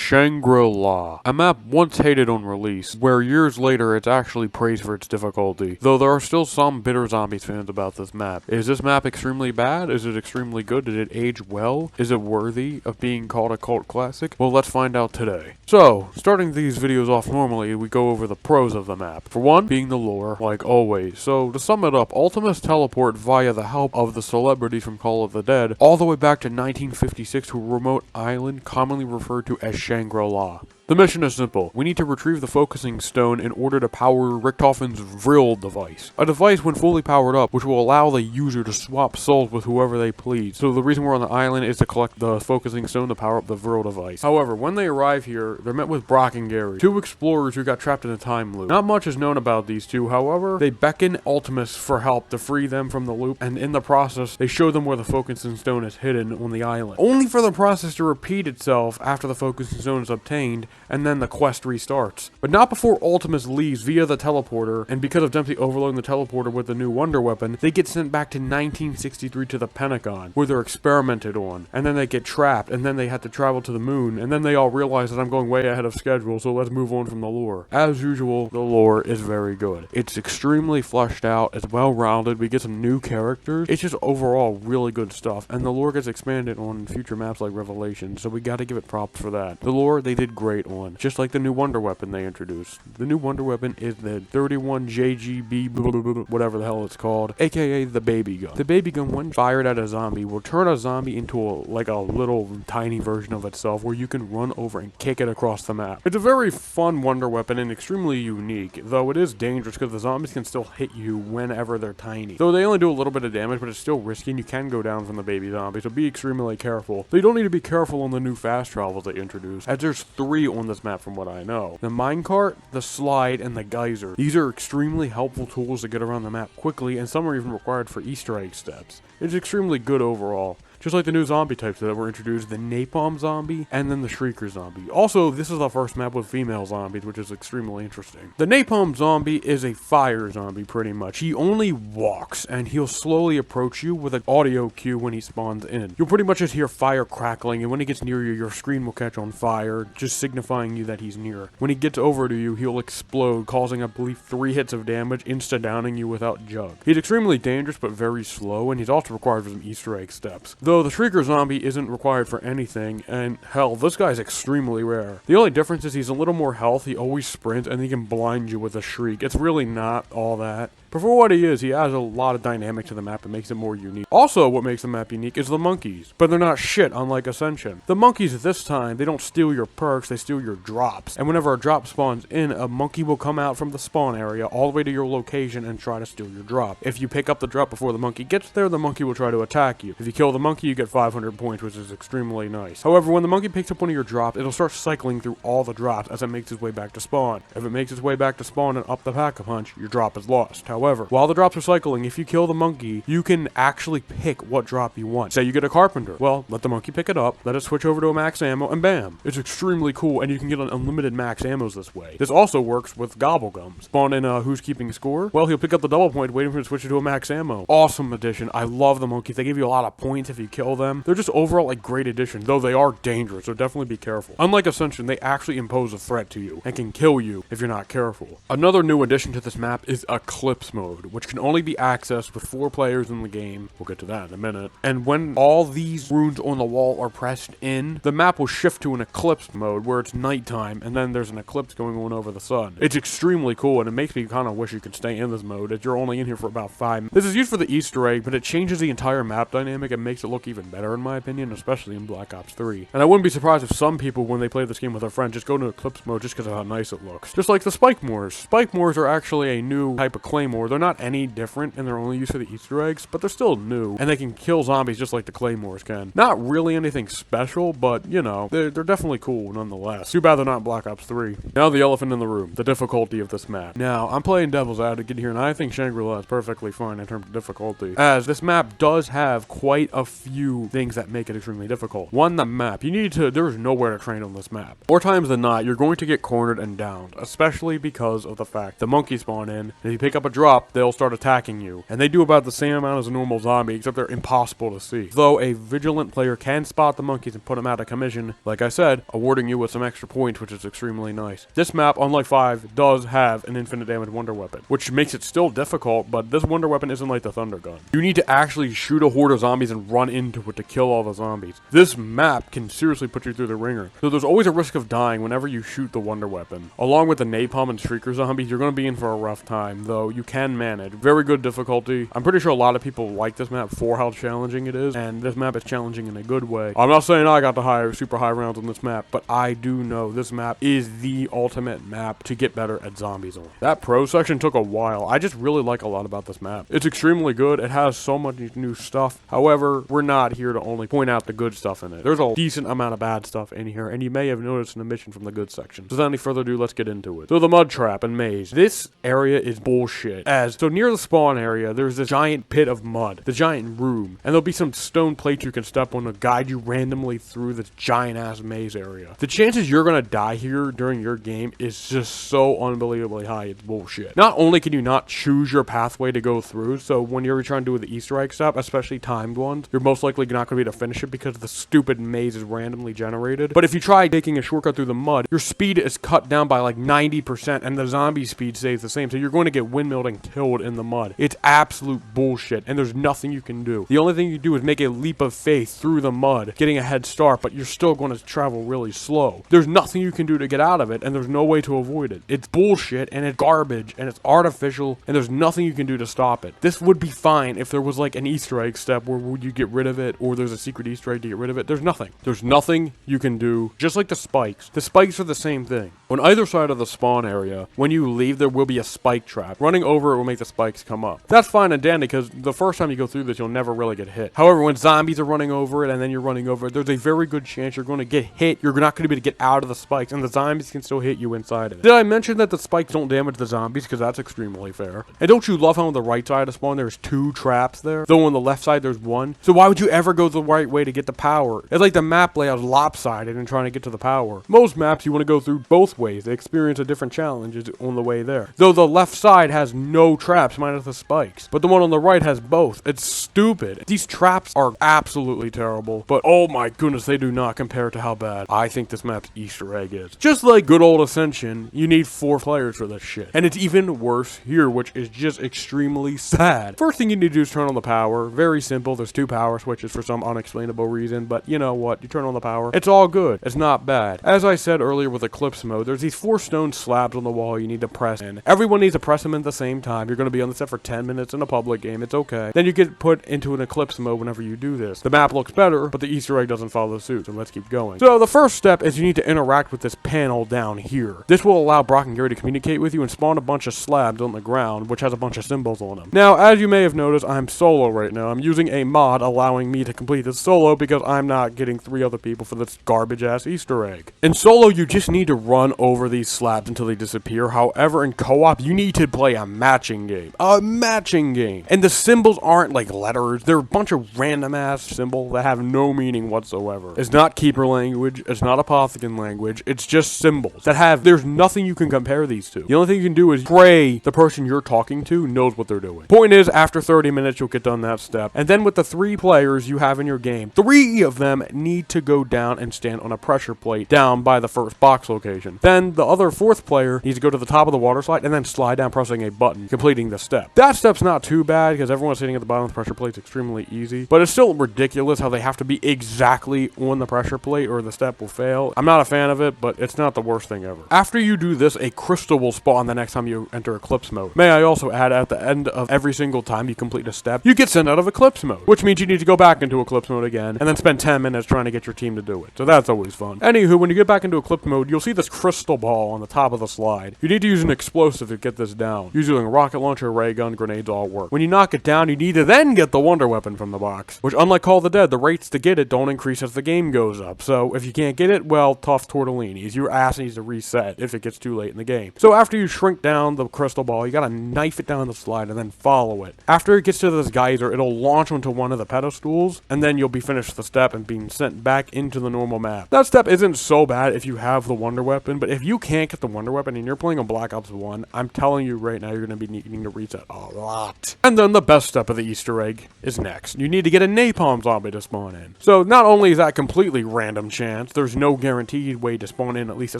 Shangri-La, a map once hated on release, where years later it's actually praised for its difficulty, though there are still some bitter zombies fans about this map. Is this map extremely bad? Is it extremely good? Did it age well? Is it worthy of being called a cult classic? Well, let's find out today. So, starting these videos off normally, we go over the pros of the map. For one, being the lore, like always. So, to sum it up, Ultimates teleport via the help of the celebrities from Call of the Dead, all the way back to 1956 to a remote island commonly referred to as Shangri-La. The mission is simple. We need to retrieve the focusing stone in order to power Richtofen's Vril device. A device when fully powered up, which will allow the user to swap souls with whoever they please. So the reason we're on the island is to collect the focusing stone to power up the Vril device. However, when they arrive here, they're met with Brock and Gary, two explorers who got trapped in a time loop. Not much is known about these two, however, they beckon Ultimus for help to free them from the loop, and in the process, they show them where the focusing stone is hidden on the island. Only for the process to repeat itself after the focusing stone is obtained, and then the quest restarts. But not before Ultimus leaves via the teleporter, and because of Dempsey overloading the teleporter with the new wonder weapon, they get sent back to 1963 to the Pentagon, where they're experimented on, and then they get trapped, and then they have to travel to the moon, and then they all realize that I'm going way ahead of schedule, so let's move on from the lore. As usual, the lore is very good. It's extremely fleshed out, it's well-rounded, we get some new characters, it's just overall really good stuff, and the lore gets expanded on future maps like Revelation, so we gotta give it props for that. The lore, they did great on, just like the new wonder weapon they introduced. The new wonder weapon is the 31 JGB whatever the hell it's called, aka the baby gun. The baby gun, when fired at a zombie, will turn a zombie into like a little tiny version of itself where you can run over and kick it across the map. It's a very fun wonder weapon and extremely unique, though it is dangerous because the zombies can still hit you whenever they're tiny. Though they only do a little bit of damage, but it's still risky and you can go down from the baby zombie, so be extremely careful. Though you don't need to be careful on the new fast travels they introduced, as there's 3 on this map from what I know. The minecart, the slide, and the geyser. These are extremely helpful tools to get around the map quickly, and some are even required for Easter egg steps. It's extremely good overall. Just like the new zombie types that were introduced, the napalm zombie, and then the shrieker zombie. Also, this is the first map with female zombies, which is extremely interesting. The napalm zombie is a fire zombie, pretty much. He only walks, and he'll slowly approach you with an audio cue when he spawns in. You'll pretty much just hear fire crackling, and when he gets near you, your screen will catch on fire, just signifying you that he's near. When he gets over to you, he'll explode, causing, I believe, 3 hits of damage, insta-downing you without jug. He's extremely dangerous, but very slow, and he's also required for some Easter egg steps. Though the Shrieker zombie isn't required for anything, and hell, this guy's extremely rare. The only difference is he's a little more health, he always sprints, and he can blind you with a shriek. It's really not all that. But for what he is, he adds a lot of dynamic to the map and makes it more unique. Also, what makes the map unique is the monkeys, but they're not shit unlike Ascension. The monkeys this time, they don't steal your perks, they steal your drops. And whenever a drop spawns in, a monkey will come out from the spawn area all the way to your location and try to steal your drop. If you pick up the drop before the monkey gets there, the monkey will try to attack you. If you kill the monkey, you get 500 points, which is extremely nice. However, when the monkey picks up one of your drops, it'll start cycling through all the drops as it makes its way back to spawn. If it makes its way back to spawn and up the pack-a-punch, your drop is lost. However, while the drops are cycling, if you kill the monkey, you can actually pick what drop you want. Say you get a carpenter. Well, let the monkey pick it up, let it switch over to a max ammo, and bam! It's extremely cool, and you can get an unlimited max ammos this way. This also works with gobblegums. Spawn in Who's Keeping Score? Well, he'll pick up the double point, waiting for him to switch it to a max ammo. Awesome addition. I love the monkeys. They give you a lot of points if you kill them. They're just overall a great addition, though they are dangerous, so definitely be careful. Unlike Ascension, they actually impose a threat to you, and can kill you if you're not careful. Another new addition to this map is Eclipse mode, which can only be accessed with 4 players in the game. We'll get to that in a minute. And when all these runes on the wall are pressed in, the map will shift to an eclipse mode where it's nighttime and then there's an eclipse going on over the sun. It's extremely cool and it makes me kind of wish you could stay in this mode as you're only in here for about 5 minutes. This is used for the Easter egg, but it changes the entire map dynamic and makes it look even better in my opinion, especially in Black Ops 3. And I wouldn't be surprised if some people, when they play this game with their friends, just go to eclipse mode just because of how nice it looks. Just like the Spike Moors. Spike Moors are actually a new type of claymore. They're not any different and they're only used for the Easter eggs, but they're still new, and they can kill zombies just like the claymores can. Not really anything special, but, you know, they're definitely cool nonetheless. Too bad they're not in Black Ops 3. Now the elephant in the room, the difficulty of this map. Now, I'm playing devil's advocate here, and I think Shangri-La is perfectly fine in terms of difficulty, as this map does have quite a few things that make it extremely difficult. One, the map. There's nowhere to train on this map. More times than not, you're going to get cornered and downed, especially because of the fact the monkeys spawn in, and if you pick up a drop, drop, they'll start attacking you. And they do about the same amount as a normal zombie, except they're impossible to see. Though a vigilant player can spot the monkeys and put them out of commission, like I said, awarding you with some extra points, which is extremely nice. This map, unlike 5, does have an infinite damage wonder weapon, which makes it still difficult, but this wonder weapon isn't like the thunder gun. You need to actually shoot a horde of zombies and run into it to kill all the zombies. This map can seriously put you through the ringer, so there's always a risk of dying whenever you shoot the wonder weapon. Along with the napalm and streaker zombies, you're going to be in for a rough time, though you can manage. Very good difficulty. I'm pretty sure a lot of people like this map for how challenging it is, and this map is challenging in a good way. I'm not saying I got the super high rounds on this map, but I do know this map is the ultimate map to get better at zombies on. That pro section took a while. I just really like a lot about this map. It's extremely good. It has so much new stuff. However, we're not here to only point out the good stuff in it. There's a decent amount of bad stuff in here, and you may have noticed an omission from the good section. So without any further ado, let's get into it. So the mud trap and maze. This area is bullshit. So near the spawn area, there's this giant pit of mud, the giant room, and there'll be some stone plates you can step on to guide you randomly through this giant ass maze area. The chances you're gonna die here during your game is just so unbelievably high, it's bullshit. Not only can you not choose your pathway to go through, so when you're trying to do the Easter egg stuff, especially timed ones, you're most likely not gonna be able to finish it because the stupid maze is randomly generated. But if you try taking a shortcut through the mud, your speed is cut down by like 90% and the zombie speed stays the same, so you're going to get windmilled and killed in the mud. It's absolute bullshit, and there's nothing you can do. The only thing you do is make a leap of faith through the mud, getting a head start, but you're still going to travel really slow. There's nothing you can do to get out of it, and there's no way to avoid it. It's bullshit, and it's garbage, and it's artificial, and there's nothing you can do to stop it. This would be fine if there was like an Easter egg step where would you get rid of it, or there's a secret Easter egg to get rid of it. There's nothing. There's nothing you can do. Just like the spikes. The spikes are the same thing. On either side of the spawn area, when you leave, there will be a spike trap. Running over it will make the spikes come up. That's fine and dandy because the first time you go through this, you'll never really get hit. However, when zombies are running over it and then you're running over it, there's a very good chance you're going to get hit. You're not going to be able to get out of the spikes, and the zombies can still hit you inside of it. Did I mention that the spikes don't damage the zombies? Because that's extremely fair. And don't you love how on the right side of spawn there's 2 traps there? Though on the left side there's 1. So why would you ever go the right way to get the power? It's like the map layout is lopsided in trying to get to the power. Most maps you want to go through both ways. They experience a different challenges on the way there. Though the left side has no traps minus the spikes, but the one on the right has both. It's stupid. These traps are absolutely terrible, but oh my goodness, they do not compare to how bad I think this map's Easter egg is. Just like good old Ascension, you need 4 players for this shit. And it's even worse here, which is just extremely sad. First thing you need to do is turn on the power. Very simple. There's 2 power switches for some unexplainable reason, but you know what? You turn on the power. It's all good. It's not bad. As I said earlier with Eclipse mode, there's these 4 stone slabs on the wall you need to press in. Everyone needs to press them at the same time. You're going to be on the set for 10 minutes in a public game. It's okay. Then you get put into an Eclipse mode whenever you do this. The map looks better, but the Easter egg doesn't follow suit, so let's keep going. So the first step is you need to interact with this panel down here. This will allow Brock and Gary to communicate with you and spawn a bunch of slabs on the ground, which has a bunch of symbols on them. Now, as you may have noticed, I'm solo right now. I'm using a mod allowing me to complete this solo because I'm not getting 3 other people for this garbage-ass Easter egg. In solo, you just need to run over these slabs until they disappear. However, in co-op, you need to play a matching game. A matching game. And the symbols aren't like letters. They're a bunch of random-ass symbols that have no meaning whatsoever. It's not keeper language. It's not apothecon language. It's just symbols that have, there's nothing you can compare these to. The only thing you can do is pray the person you're talking to knows what they're doing. Point is, after 30 minutes, you'll get done that step. And then with the 3 players you have in your game, 3 of them need to go down and stand on a pressure plate down by the first box location. Then the other 4th player needs to go to the top of the water slide and then slide down pressing a button, completing the step. That step's not too bad because everyone sitting at the bottom of the pressure plate is extremely easy, but it's still ridiculous how they have to be exactly on the pressure plate or the step will fail. I'm not a fan of it, but it's not the worst thing ever. After you do this, a crystal will spawn the next time you enter Eclipse mode. May I also add, at the end of every single time you complete a step, you get sent out of Eclipse mode, which means you need to go back into Eclipse mode again and then spend 10 minutes trying to get your team to do it. So that's always fun. Anywho, when you get back into Eclipse mode, you'll see this crystal ball on the top of the slide. You need to use an explosive to get this down. Using a rocket launcher, ray gun, grenades all work. When you knock it down, you need to then get the wonder weapon from the box, which unlike Call of the Dead, the rates to get it don't increase as the game goes up. So if you can't get it, well, tough tortellinis. Your ass needs to reset if it gets too late in the game. So after you shrink down the crystal ball, you gotta knife it down the slide and then follow it. After it gets to this geyser, it'll launch onto one of the pedestals, and then you'll be finished the step and being sent back into the normal map. That step isn't so bad if you have the wonder weapon, but but if you can't get the wonder weapon and you're playing on Black Ops 1, I'm telling you right now, you're going to be needing to reset a lot. And then the best step of the Easter egg is next. You need to get a napalm zombie to spawn in. So not only is that completely random chance, there's no guaranteed way to spawn in at least a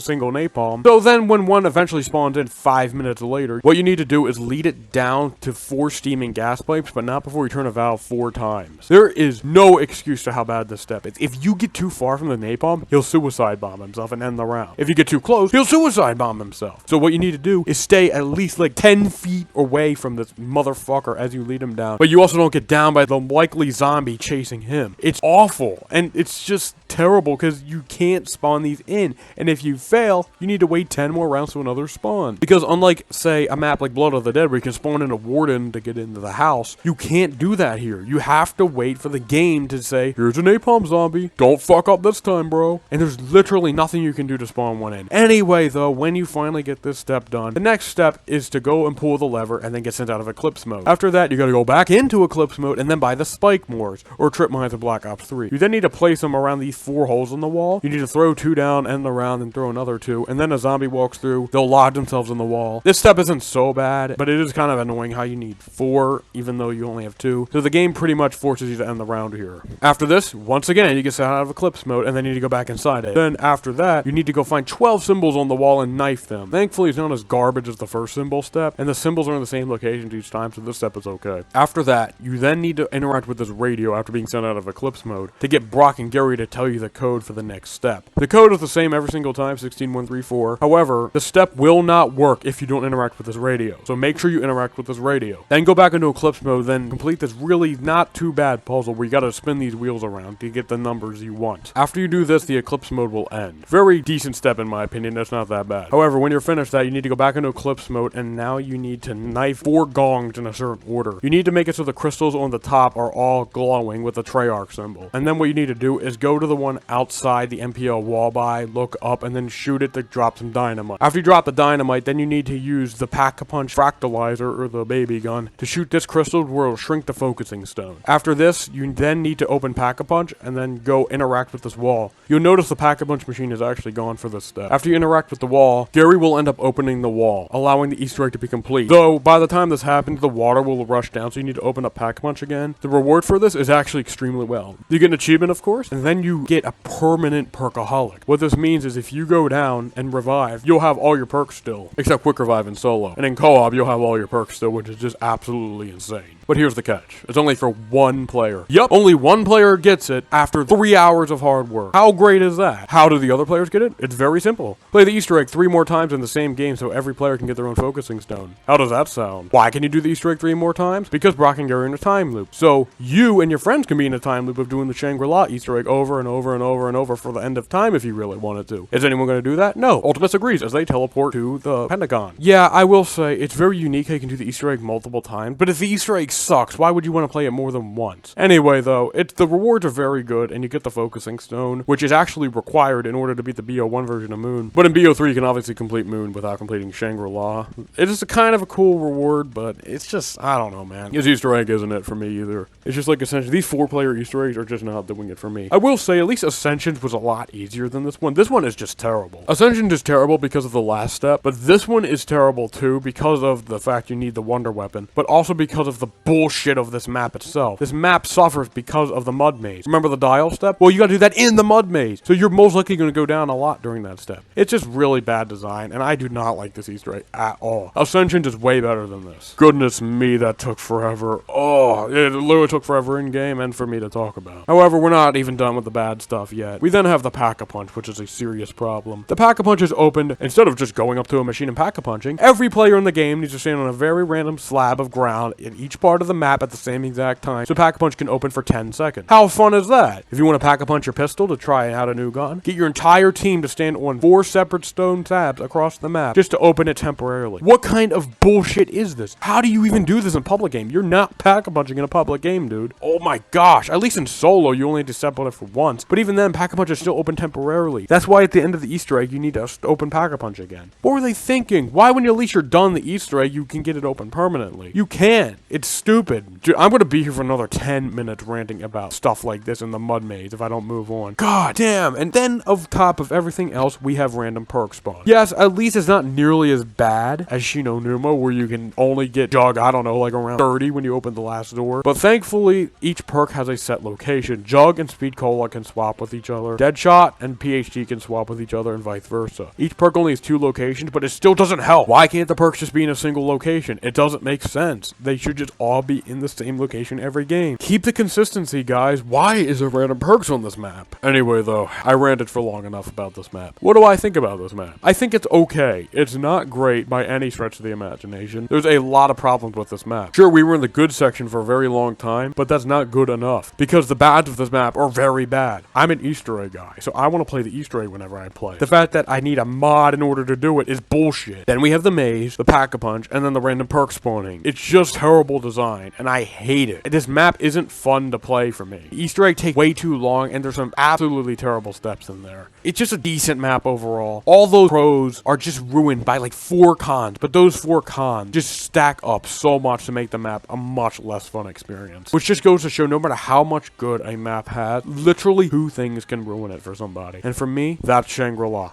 single napalm. So then when one eventually spawns in 5 minutes later, what you need to do is lead it down to 4 steaming gas pipes, but not before you turn a valve 4 times. There is no excuse to how bad this step is. If you get too far from the napalm, he'll suicide bomb himself and end the round. If you get too close, he'll suicide bomb himself. So what you need to do is stay at least like 10 feet away from this motherfucker as you lead him down. But you also don't get down by the likely zombie chasing him. It's awful, and it's just terrible because you can't spawn these in. And if you fail, you need to wait 10 more rounds to another spawn. Because unlike, say, a map like Blood of the Dead where you can spawn in a warden to get into the house, you can't do that here. You have to wait for the game to say, here's a napalm zombie. Don't fuck up this time, bro. And there's literally nothing you can do to spawn one in. Anyway, though, when you finally get this step done, the next step is to go and pull the lever and then get sent out of Eclipse mode. After that, you gotta go back into Eclipse mode and then buy the spike mores, or trip mines in Black Ops 3. You then need to place them around these 4 holes in the wall. You need to throw 2 down, end the round, and throw another 2, and then a zombie walks through, they'll lodge themselves in the wall. This step isn't so bad, but it is kind of annoying how you need 4, even though you only have 2. So the game pretty much forces you to end the round here. After this, once again, you get sent out of Eclipse mode, and then you need to go back inside it. Then after that, you need to go find 12 symbols on the wall and knife them. Thankfully, it's not as garbage as the first symbol step, and the symbols are in the same locations each time, so this step is okay. After that, you then need to interact with this radio after being sent out of Eclipse mode to get Brock and Gary to tell you the code for the next step. The code is the same every single time, 16134. However, the step will not work if you don't interact with this radio, so make sure you interact with this radio. Then go back into Eclipse mode, then complete this really not too bad puzzle where you gotta spin these wheels around to get the numbers you want. After you do this, the Eclipse mode will end. Very decent step in my opinion, that's not that bad. However, when you're finished that, you need to go back into Eclipse mode, and now you need to knife 4 gongs in a certain order. You need to make it so the crystals on the top are all glowing with the Treyarch symbol. And then what you need to do is go to the one outside the MPL wall by, look up, and then shoot it to drop some dynamite. After you drop the dynamite, then you need to use the Pack-a-Punch fractalizer, or the baby gun, to shoot this crystal where it'll shrink the focusing stone. After this, you then need to open Pack-a-Punch and then go interact with this wall. You'll notice the Pack-a-Punch machine is actually gone for this step. After you interact with the wall, Gary will end up opening the wall, allowing the Easter egg to be complete. Though, by the time this happens, the water will rush down, so you need to open up Pack-a-Punch again. The reward for this is actually extremely well. You get an achievement, of course, and then you get a permanent perkaholic. What this means is if you go down and revive, you'll have all your perks still, except quick revive and solo. And in co-op, you'll have all your perks still, which is just absolutely insane. But here's the catch. It's only for 1 player. Yup, only 1 player gets it after 3 hours of hard work. How great is that? How do the other players get it? It's very simple. Play the Easter egg 3 more times in the same game so every player can get their own focusing stone. How does that sound? Why can you do the Easter egg 3 more times? Because Brock and Gary are in a time loop. So you and your friends can be in a time loop of doing the Shangri-La Easter egg over and over and over and over for the end of time if you really wanted to. Is anyone going to do that? No. Ultimates agrees as they teleport to the Pentagon. Yeah, I will say, it's very unique how you can do the Easter egg multiple times, but if the Easter egg sucks, why would you want to play it more than once? Anyway, though, the rewards are very good, and you get the focusing stone, which is actually required in order to beat the BO1 version of Moon. But in BO3, you can obviously complete Moon without completing Shangri-La. It is a kind of a cool reward, but it's just, I don't know, man. This Easter egg isn't it for me either. It's just like Ascension. These 4-player Easter eggs are just not doing it for me. I will say, at least Ascensions was a lot easier than this one. This one is just terrible. Ascension is terrible because of the last step, but this one is terrible too because of the fact you need the wonder weapon, but also because of the bullshit of this map itself. This map suffers because of the mud maze. Remember the dial step? Well, you gotta do that in the mud maze, so you're most likely gonna go down a lot during that step. It's just really bad design, and I do not like this Easter egg at all. Ascension is way better than this. Goodness me, that took forever. Oh, it literally took forever in game and for me to talk about. However, we're not even done with the bad stuff yet. We then have the Pack-a-Punch, which is a serious problem. The Pack-a-Punch is opened, instead of just going up to a machine and Pack-a-Punching, every player in the game needs to stand on a very random slab of ground in each part of the map at the same exact time, so Pack-a-Punch can open for 10 seconds. How fun is that? If you want to Pack-a-Punch your pistol to try out a new gun, get your entire team to stand on 4 separate stone tabs across the map just to open it temporarily. What kind of bullshit is this? How do you even do this in public game? You're not Pack-a-Punching in a public game, dude. Oh my gosh. At least in solo, you only need to step on it for once, but even then, Pack-a-Punch is still open temporarily. That's why at the end of the Easter egg, you need to open Pack-a-Punch again. What were they thinking? Why when at least you're done the Easter egg, you can get it open permanently? You can't. It's stupid. Dude, I'm gonna be here for another 10 minutes ranting about stuff like this in the mud maze if I don't move on. God damn. And then on top of everything else, we have random perk spawn. Yes, at least it's not nearly as bad as Shino Numa, where you can only get Jug, I don't know, like around 30 when you open the last door. But thankfully, each perk has a set location. Jug and Speed Cola can swap with each other. Deadshot and PhD can swap with each other and vice versa. Each perk only has 2 locations, but it still doesn't help. Why can't the perks just be in a single location? It doesn't make sense. They should just all be in the same location every game. Keep the consistency, guys. Why is there random perks on this map? Anyway, though, I ranted for long enough about this map. What do I think about this map? I think it's okay. It's not great by any stretch of the imagination. There's a lot of problems with this map. Sure, we were in the good section for a very long time, but that's not good enough, because the bads of this map are very bad. I'm an Easter egg guy, so I want to play the Easter egg whenever I play. The fact that I need a mod in order to do it is bullshit. Then we have the maze, the pack-a-punch, and then the random perk spawning. It's just terrible design, and I hate it. This map isn't fun to play for me. The Easter egg takes way too long, and there's some absolutely terrible steps in there. It's just a decent map overall. All those pros are just ruined by like 4 cons, but those 4 cons just stack up so much to make the map a much less fun experience. Which just goes to show no matter how much good a map has, literally 2 things can ruin it for somebody. And for me, that's Shangri-La.